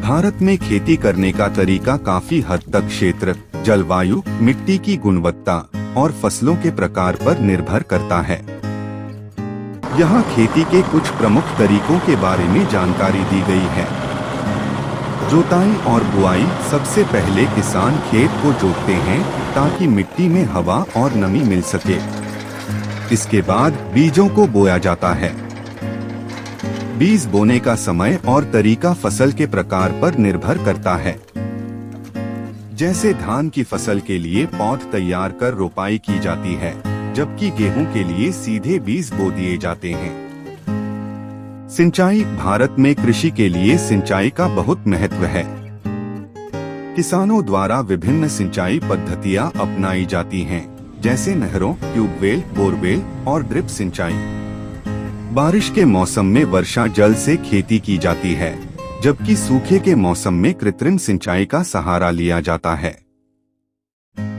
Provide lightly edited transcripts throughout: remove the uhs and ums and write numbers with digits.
भारत में खेती करने का तरीका काफी हद तक क्षेत्र, जलवायु, मिट्टी की गुणवत्ता और फसलों के प्रकार पर निर्भर करता है। यहाँ खेती के कुछ प्रमुख तरीकों के बारे में जानकारी दी गई है। जोताई और बुआई। सबसे पहले किसान खेत को जोतते हैं ताकि मिट्टी में हवा और नमी मिल सके। इसके बाद बीजों को बोया जाता है। बीज बोने का समय और तरीका फसल के प्रकार पर निर्भर करता है। जैसे धान की फसल के लिए पौध तैयार कर रोपाई की जाती है, जबकि गेहूं के लिए सीधे बीज बो दिए जाते हैं। सिंचाई। भारत में कृषि के लिए सिंचाई का बहुत महत्व है। किसानों द्वारा विभिन्न सिंचाई पद्धतियां अपनाई जाती हैं, जैसे नहरों, ट्यूबवेल, बोरवेल और ड्रिप सिंचाई। बारिश के मौसम में वर्षा जल से खेती की जाती है, जबकि सूखे के मौसम में कृत्रिम सिंचाई का सहारा लिया जाता है।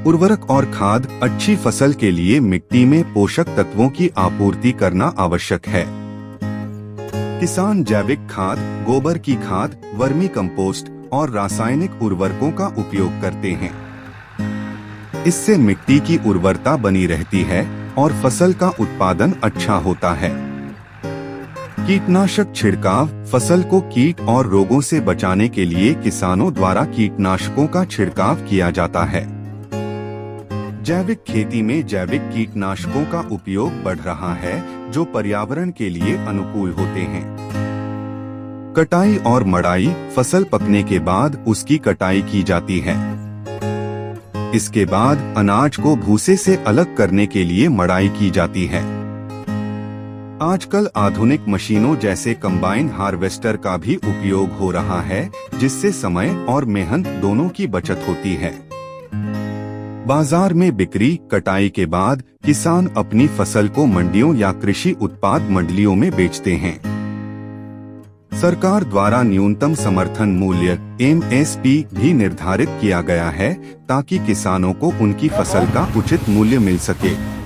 उर्वरक और खाद। अच्छी फसल के लिए मिट्टी में पोषक तत्वों की आपूर्ति करना आवश्यक है। किसान जैविक खाद, गोबर की खाद, वर्मी कंपोस्ट और रासायनिक उर्वरकों का उपयोग करते हैं। इससे मिट्टी की उर्वरता बनी रहती है और फसल का उत्पादन अच्छा होता है। कीटनाशक छिड़काव। फसल को कीट और रोगों से बचाने के लिए किसानों द्वारा कीटनाशकों का छिड़काव किया जाता है। जैविक खेती में जैविक कीटनाशकों का उपयोग बढ़ रहा है, जो पर्यावरण के लिए अनुकूल होते हैं। कटाई और मड़ाई। फसल पकने के बाद उसकी कटाई की जाती है। इसके बाद अनाज को भूसे से अलग करने के लिए मड़ाई की जाती है। आजकल आधुनिक मशीनों जैसे कंबाइन हार्वेस्टर का भी उपयोग हो रहा है, जिससे समय और मेहनत दोनों की बचत होती है। बाजार में बिक्री। कटाई के बाद किसान अपनी फसल को मंडियों या कृषि उत्पाद मंडलियों में बेचते हैं। सरकार द्वारा न्यूनतम समर्थन मूल्य (MSP) भी निर्धारित किया गया है, ताकि किसानों को उनकी फसल का उचित मूल्य मिल सके।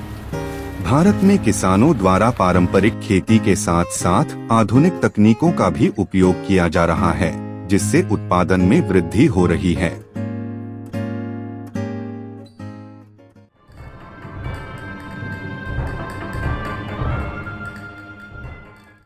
भारत में किसानों द्वारा पारंपरिक खेती के साथ साथ आधुनिक तकनीकों का भी उपयोग किया जा रहा है, जिससे उत्पादन में वृद्धि हो रही है।